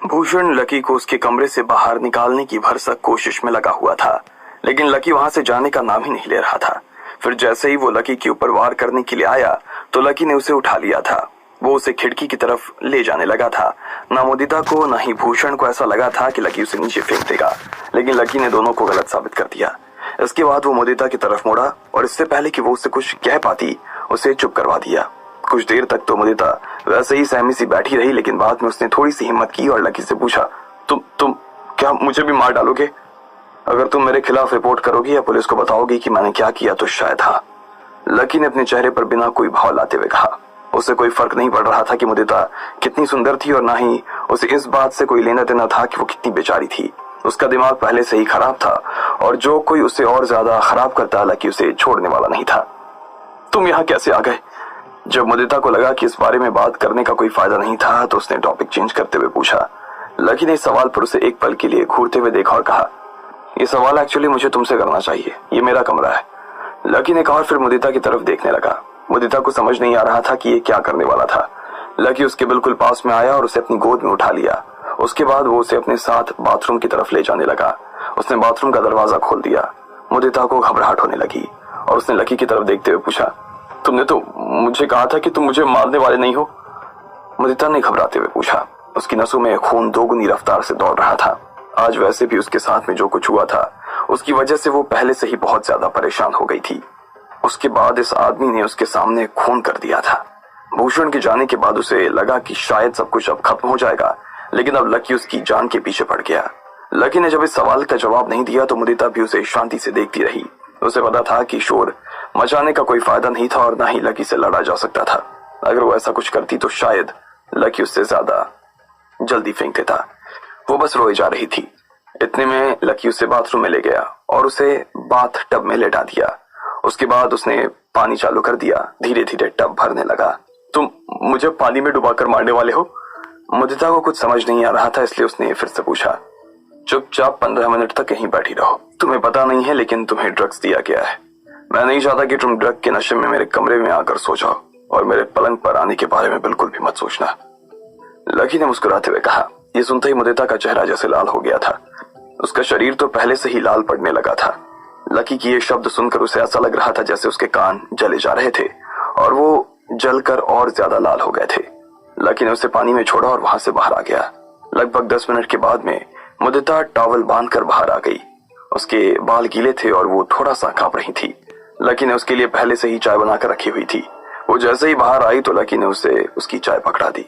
Bhushan lucky को उसके कमरे से बाहर निकालने की भरसक कोशिश में लगा हुआ था, लेकिन लकी वहां से जाने का नाम ही नहीं ले रहा था। फिर जैसे ही वो लकी के ऊपर वार करने के लिए आया तो लकी ने उसे उठा लिया था। वो उसे खिड़की की तरफ ले जाने लगा था। ना मुदिता को ना ही भूषण को ऐसा लगा था कि लकी उसे नीचे फेंक देगा, लेकिन लकी ने दोनों को गलत साबित कर दिया। इसके बाद वो मुदिता की तरफ मुड़ा और इससे पहले कि वो उससे कुछ कह पाती उसे चुप करवा दिया। कुछ देर तक तो मुदिता वैसे ही सहमी सी बैठी रही, लेकिन बाद में उसने थोड़ी सी हिम्मत की और लकी से पूछा, तुम क्या मुझे भी मार डालोगे? अगर तुम मेरे खिलाफ रिपोर्ट करोगी या पुलिस को बताओगी कि मैंने क्या किया तो शायद। हाँ, लकी ने अपने चेहरे पर बिना कोई भाव लाते हुए कहा। उसे कोई फर्क नहीं पड़ रहा था कि मुदिता कितनी सुंदर थी और ना ही उसे इस बात से कोई लेना देना था कि वो कितनी बेचारी थी। उसका दिमाग पहले से ही खराब था और जो कोई उसे और ज्यादा खराब करता लकी उसे छोड़ने वाला नहीं था। तुम यहाँ कैसे आ गए? जब मुदिता को लगा कि इस बारे में बात करने का कोई फायदा नहीं था तो उसने टॉपिक चेंज करते हुए पूछा। लकी ने इस सवाल पर उसे एक पल के लिए घूरते हुए देखा और कहा, यह सवाल एक्चुअली मुझे तुमसे करना चाहिए, ये मेरा कमरा है। लकी ने कहा और फिर मुदिता की तरफ देखने लगा। मुदिता को समझ नहीं आ रहा था कि ये क्या करने वाला था। लकी उसके बिल्कुल पास में आया और उसे अपनी गोद में उठा लिया। उसके बाद वो उसे अपने साथ बाथरूम की तरफ ले जाने लगा। उसने बाथरूम का दरवाजा खोल दिया। मुदिता को घबराहट होने लगी और उसने लकी की तरफ देखते हुए पूछा, तुमने तो मुझे कहा था कि तुम मुझे मारने वाले नहीं हो। मुदिता ने घबराते हुए पूछा। उसकी नसों में खून दोगुनी रफ्तार से दौड़ रहा था। आज वैसे भी उसके साथ में जो कुछ हुआ था उसकी वजह से वो पहले से ही बहुत ज्यादा परेशान हो गई थी। उसके बाद इस आदमी ने उसके सामने खून कर दिया था। भूषण के जाने के बाद उसे लगा कि शायद सब कुछ अब खत्म हो जाएगा, लेकिन अब लकी उसकी जान के पीछे पड़ गया। लकी ने जब इस सवाल का जवाब नहीं दिया तो मुदिता भी उसे शांति से देखती रही। उसे पता था कि शोर मचाने का कोई फायदा नहीं था और ना ही लकी से लड़ा जा सकता था। अगर वो ऐसा कुछ करती तो शायद लकी उससे ज्यादा जल्दी फेंक देता। वो बस रोए जा रही थी। इतने में लकी उसे बाथरूम में ले गया और उसे बाथ टब में लेटा दिया। उसके बाद उसने पानी चालू कर दिया। धीरे धीरे टब भरने लगा। तुम मुझे पानी में डुबाकर मारने वाले हो? मुदिता को कुछ समझ नहीं आ रहा था, इसलिए उसने फिर से पूछा। चुपचाप 15 मिनट तक यहीं बैठी रहो। तुम्हें पता नहीं है लेकिन तुम्हें ड्रग्स दिया गया है। मैं नहीं चाहता कि तुम ड्रग के नशे में मेरे कमरे में आकर सो जाओ और मेरे पलंग पर आने के बारे में बिल्कुल भी मत सोचना। लकी ने मुस्कुराते हुए कहा। यह सुनते ही मुदिता का चेहरा जैसे लाल हो गया था। उसका शरीर तो पहले से ही लाल पड़ने लगा था। लकी की ये शब्द सुनकर उसे ऐसा लग रहा था जैसे उसके कान जले जा रहे थे और वो जलकर और ज्यादा लाल हो गए थे। लकी ने उसे पानी में छोड़ा और वहां से बाहर आ गया। लगभग 10 मिनट के बाद में मुदिता टॉवल बांधकर बाहर आ गई। उसके बाल गीले थे और वो थोड़ा सा कांप रही थी। लकी ने उसके लिए पहले से ही चाय बनाकर रखी हुई थी। वो जैसे ही बाहर आई तो लकी ने उसे उसकी चाय पकड़ा दी।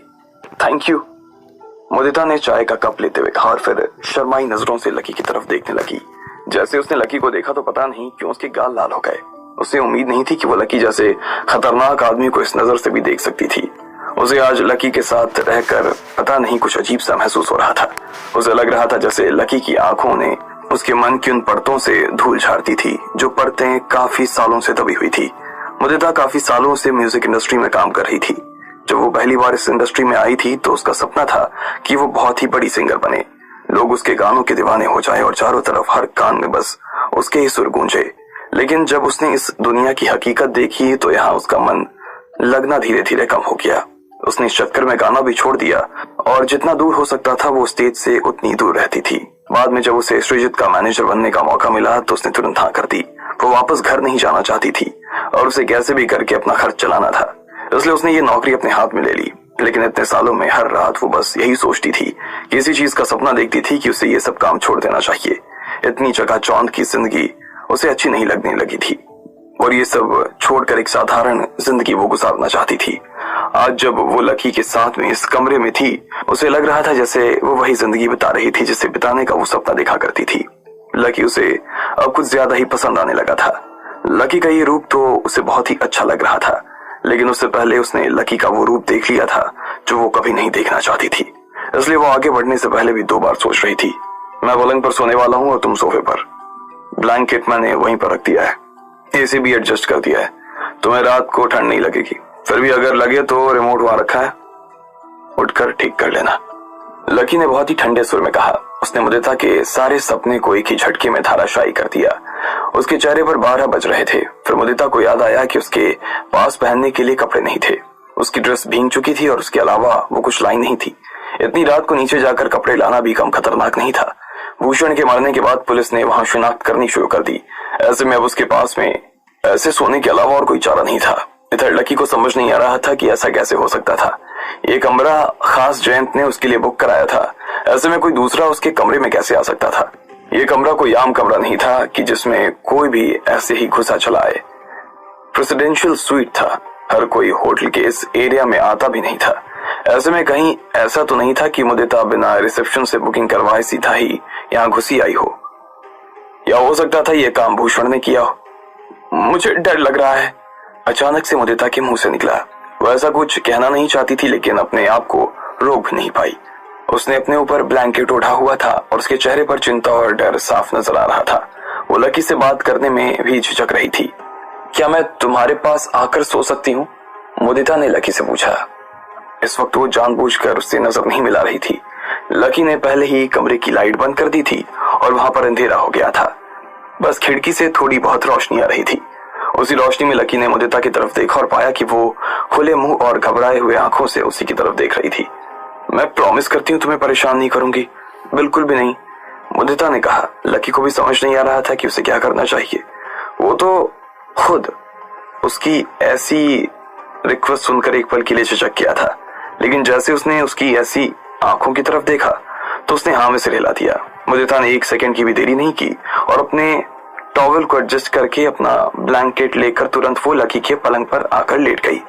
थैंक यू, मुदिता ने चाय का कप लेते हुए कहा और फिर शर्माई नजरों से लकी की तरफ देखने लगी। जैसे उसने लकी को देखा तो पता नहीं क्यों उसके गाल लाल हो गए। उसे उम्मीद नहीं थी कि वो लकी जैसे खतरनाक आदमी को इस नजर से भी देख सकती थी। उसे आज लकी के साथ रहकर पता नहीं कुछ अजीब सा महसूस हो रहा था। उसे लग रहा था जैसे लकी की आंखों ने उसके मन की उन परतों से धूल झाड़ती थी जो परतें काफी सालों से दबी हुई थी। मुदिता काफी सालों से म्यूजिक इंडस्ट्री में काम कर रही थी। जब वो पहली बार इस इंडस्ट्री में आई थी तो उसका सपना था कि वो बहुत ही बड़ी सिंगर बने, लोग उसके गानों के दीवाने हो जाएं और चारों तरफ हर कान में बस उसके ही सुर गूंजे। लेकिन जब उसने इस दुनिया की हकीकत देखी तो यहाँ उसका मन लगना धीरे धीरे कम हो गया। उसने इस चक्कर में गाना भी छोड़ दिया और जितना दूर हो सकता था वो स्टेज से उतनी दूर रहती थी। बाद में जब उसे सृजित का मैनेजर बनने का मौका मिला तो उसने तुरंत हाँ कर दी। वो वापस घर नहीं जाना चाहती थी और उसे कैसे भी करके अपना खर्च चलाना था, इसलिए उसने ये नौकरी अपने हाथ में ले ली। लेकिन इतने सालों में हर रात वो बस यही सोचती थी, किसी चीज का सपना देखती थी कि उसे ये सब काम छोड़ देना चाहिए। इतनी चकाचौंध की जिंदगी उसे अच्छी नहीं लगने लगी थी और ये सब छोड़कर एक साधारण जिंदगी वो गुजारना चाहती थी। आज जब वो लकी के साथ में इस कमरे में थी उसे लग रहा था जैसे वो वही जिंदगी बिता रही थी जिसे बिताने का वो सपना देखा करती थी। लकी उसे अब कुछ ज्यादा ही पसंद आने लगा था। लकी का ये रूप तो उसे बहुत ही अच्छा लग रहा था, लेकिन उससे पहले उसने लकी का वो रूप देख लिया था जो वो कभी नहीं देखना चाहती थी। इसलिए वो आगे बढ़ने से पहले भी 2 बार सोच रही थी। मैं पलंग पर सोने वाला हूँ और तुम सोफे पर। ब्लैंकेट मैंने वहीं पर रख दिया है, एसी भी एडजस्ट कर दिया है, तुम्हें रात को ठंड नहीं लगेगी। फिर भी अगर लगे तो रिमोट वहां रखा है, उठकर ठीक कर लेना। लकी ने बहुत ही ठंडे सुर में कहा। उसने मुदिता के सारे सपने को एक ही झटके में धाराशायी कर दिया। उसके चेहरे पर 12 बज रहे थे। फिर मुदिता को याद आया कि उसके पास पहनने के लिए कपड़े नहीं थे। उसकी ड्रेस भीग चुकी थी और उसके अलावा वो कुछ लाई नहीं थी। इतनी रात को नीचे जाकर कपड़े लाना भी कम खतरनाक नहीं था। भूषण के मरने के बाद पुलिस ने वहां शिनाख्त करनी शुरू कर दी। ऐसे में अब उसके पास में ऐसे सोने के अलावा और कोई चारा नहीं था। इधर लकी को समझ नहीं आ रहा था कि ऐसा कैसे हो सकता था। ये कमरा खास जयंत ने उसके लिए बुक कराया था, ऐसे में कोई दूसरा उसके कमरे में कैसे आ सकता था। ये कमरा कोई आम कमरा नहीं था कि जिसमें कोई भी ऐसे ही घुसा चला आए। प्रेसिडेंशियल स्वीट था, हर कोई होटल के इस एरिया में आता भी नहीं था। ऐसे में कहीं ऐसा तो नहीं था कि मुदिता बिना रिसेप्शन से बुकिंग करवाए सीधा ही यहाँ घुसी आई हो, या हो सकता था ये काम भूषण ने किया हो। मुझे डर लग रहा है, अचानक से मुदिता के मुंह से निकला। वो ऐसा कुछ कहना नहीं चाहती थी, लेकिन अपने आप को रोक भी नहीं पाई। उसने अपने ऊपर ब्लैंकेट ओढ़ा हुआ था और उसके चेहरे पर चिंता और डर साफ नजर आ रहा था। वो लकी से बात करने में भी झिझक रही थी। क्या मैं तुम्हारे पास आकर सो सकती हूँ? मुदिता ने लकी से पूछा। इस वक्त वो जानबूझकर उससे नजर नहीं मिला रही थी। लकी ने पहले ही कमरे की लाइट बंद कर दी थी और वहां पर अंधेरा हो गया था। बस खिड़की से थोड़ी बहुत रोशनी आ रही थी। उसी रोशनी में लकी ने मुदिता की तरफ देखा और पाया कि वो खुले मुंह और घबराए हुए आंखों से उसी की तरफ देख रही थी। मैं प्रॉमिस करती हूँ तुम्हें परेशान नहीं करूंगी। बिल्कुल भी नहीं, मुदिता ने कहा। लकी को भी समझ नहीं आ रहा था कि उसे क्या करना चाहिए। वो तो खुद उसकी ऐसी रिक्वेस्ट सुनकर एक पल के लिए झिझक गया था, लेकिन जैसे उसने उसकी ऐसी आंखों की तरफ देखा तो उसने हाँ में सिर हिला दिया। मुदिता ने एक सेकंड की भी देरी नहीं की और अपने टॉवल को एडजस्ट करके अपना ब्लैंकेट लेकर तुरंत वो लकी के पलंग पर आकर लेट गई।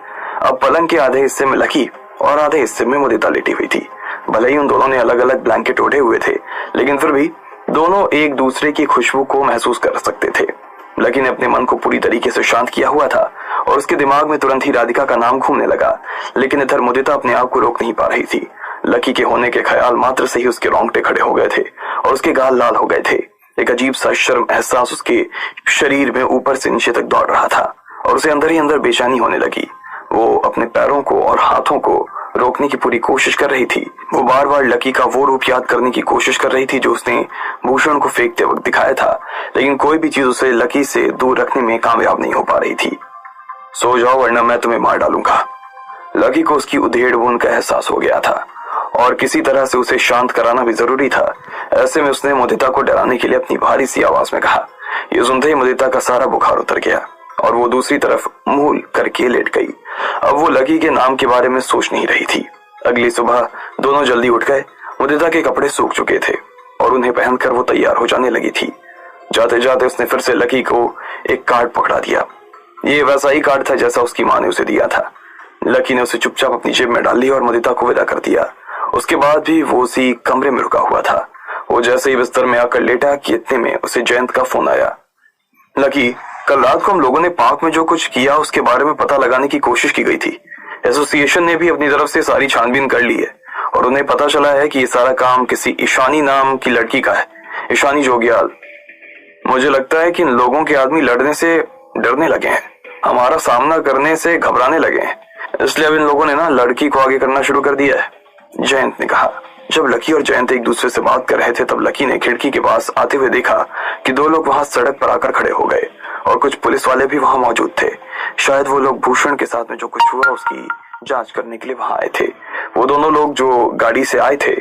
अब पलंग के आधे हिस्से में लकी और आधे हिस्से में मुदिता लेटी हुई थी। भले ही उन दोनों ने अलग अलग ब्लैंकेट ओढ़े हुए थे, लेकिन फिर भी दोनों एक दूसरे की खुशबू को महसूस कर सकते थे। लकी ने अपने मन को पूरी तरीके से शांत किया हुआ था और उसके दिमाग में तुरंत ही राधिका का नाम घूमने लगा, लेकिन इधर मुदिता अपने आप को रोक नहीं पा रही थी। लकी के होने के ख्याल मात्र से ही उसके रोंगटे खड़े हो गए थे और उसके गाल लाल हो गए थे। एक अजीब सा शर्म एहसास उसके शरीर में ऊपर से नीचे तक दौड़ रहा था और उसे अंदर ही अंदर बेचैनी होने लगी। वो अपने पैरों को और हाथों को रोकने की पूरी कोशिश कर रही थी। वो बार बार लकी का वो रूप याद करने की कोशिश कर रही थी जो उसने भूषण को फेंकते वक्त दिखाया था, लेकिन कोई भी चीज उसे लकी से दूर रखने में कामयाब नहीं हो पा रही थी। सो जाओ वरना मैं तुम्हें मार डालूंगा। लकी को उसकी उधेड़ बूंद का एहसास हो गया था और किसी तरह से उसे शांत कराना भी जरूरी था। ऐसे में उसने मुदिता को डराने के लिए अपनी भारी सी आवाज में कहा। ये सुनते ही मुदिता का सारा बुखार उतर गया और वो दूसरी तरफ मुंह करके लेट गई। अब वो लकी के नाम के बारे में सोच नहीं रही थी। अगली सुबह दोनों जल्दी उठ गए। मुदिता के कपड़े सूख चुके थे और उन्हें पहनकर वो तैयार हो जाने लगी थी। जाते जाते उसने फिर से लकी को एक कार्ड पकड़ा दिया। ये वैसा ही कार्ड था जैसा उसकी माँ ने उसे दिया था। लकी ने उसे चुपचाप अपनी जेब में डाल लिया और मुदिता को विदा कर दिया। उसके बाद भी वो उसी कमरे में रुका हुआ था। वो जैसे ही बिस्तर में आकर लेटा कि इतने में उसे जयंत का फोन आया। लकी, कल रात को हम लोगों ने पार्क में जो कुछ किया उसके बारे में पता लगाने की कोशिश की गई थी। एसोसिएशन ने भी अपनी तरफ से सारी छानबीन कर ली है और उन्हें पता चला है कि ये सारा काम किसी ईशानी नाम की लड़की का है, ईशानी जोगियाल। मुझे लगता है कि इन लोगों के आदमी लड़ने से डरने लगे हैं, हमारा सामना करने से घबराने लगे हैं, इसलिए अब इन लोगों ने ना लड़की को आगे करना शुरू कर दिया है, जयंत ने कहा। जब लकी और जयंत एक दूसरे से बात कर रहे थे तब लकी ने खिड़की के पास आते हुए देखा कि दो लोग वहां सड़क पर आकर खड़े हो गए और कुछ पुलिस वाले भी वहां मौजूद थे। शायद वो लोग भूषण के साथ में जो कुछ हुआ उसकी जांच करने के लिए वहां आए थे। वो दोनों लोग जो गाड़ी से आए थे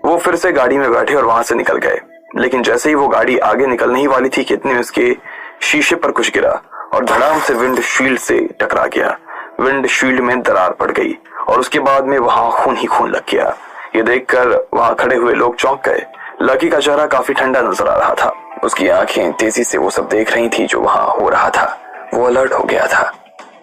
वो फिर से गाड़ी में बैठे और वहां से निकल गए, लेकिन जैसे ही वो गाड़ी आगे निकलने ही वाली थी कि इतने में उसके शीशे पर कुछ गिरा और धड़ाम से विंडशील्ड से टकरा गया। विंडशील्ड में दरार पड़ गई और उसके बाद में वहां खून ही खून लग गया। ये देखकर वहां खड़े हुए लोग चौंक गए। लकी का चेहरा काफी ठंडा नजर आ रहा था। उसकी आंखें तेजी से वो सब देख रही थी जो वहां हो रहा था। वो अलर्ट हो गया था।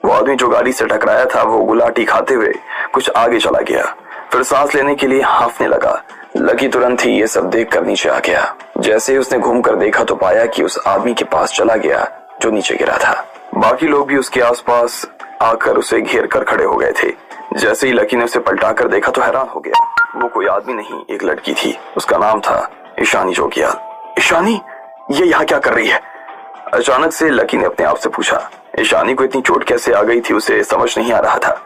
वो आदमी जो गाड़ी से टकराया था वो गुलाटी खाते हुए कुछ आगे चला गया, फिर सांस लेने के लिए हांफने लगा। लकी तुरंत ही ये सब देख कर नीचे आ गया। जैसे ही उसने घूम कर देखा तो पाया कि उस आदमी के पास चला गया जो नीचे गिरा था। बाकी लोग भी उसके आसपास आकर उसे घेर कर खड़े हो गए थे। जैसे ही लकी ने उसे पलटा कर देखा तो हैरान हो गया। वो कोई आदमी नहीं, एक लड़की थी। उसका नाम था ईशानी जोगियाल। ईशानी, ये यहाँ क्या कर रही है? अचानक से लकी ने अपने आप से पूछा। ईशानी को इतनी चोट कैसे आ गई थी उसे समझ नहीं आ रहा था।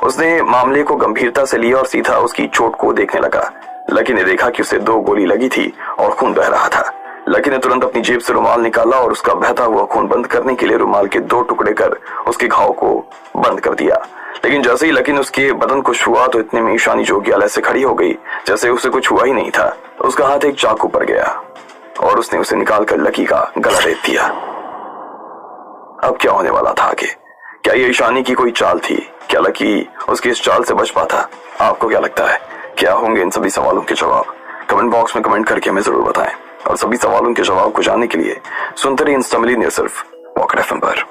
उसने मामले को गंभीरता से लिया और सीधा उसकी चोट को देखने लगा। लकी ने देखा कि उसे 2 गोली लगी थी और खून बह रहा था। लकी ने तुरंत अपनी जेब से रुमाल निकाला और उसका बहता हुआ खून बंद करने के लिए रुमाल के 2 टुकड़े कर उसके घाव को बंद कर दिया। लेकिन जैसे ही लकी ने उसके बदन को छुआ तो इतने में ईशानी जोग्याल ऐसे खड़ी हो गई जैसे उसे कुछ हुआ ही नहीं था। उसका हाथ एक चाकू पर गया और उसने उसे निकालकर लकी का गला रेत दिया। अब क्या होने वाला था आगे? क्या ये ईशानी की कोई चाल थी? क्या लकी उसकी इस चाल से बच पाता? आपको क्या लगता है, क्या होंगे इन सभी सवालों के जवाब? कमेंट बॉक्स में कमेंट करके हमें जरूर बताएं। और सभी सवालों के जवाब को जानने के लिए सुनते रहिए इंस्टा मिली सिर्फ पॉकेट FM पर।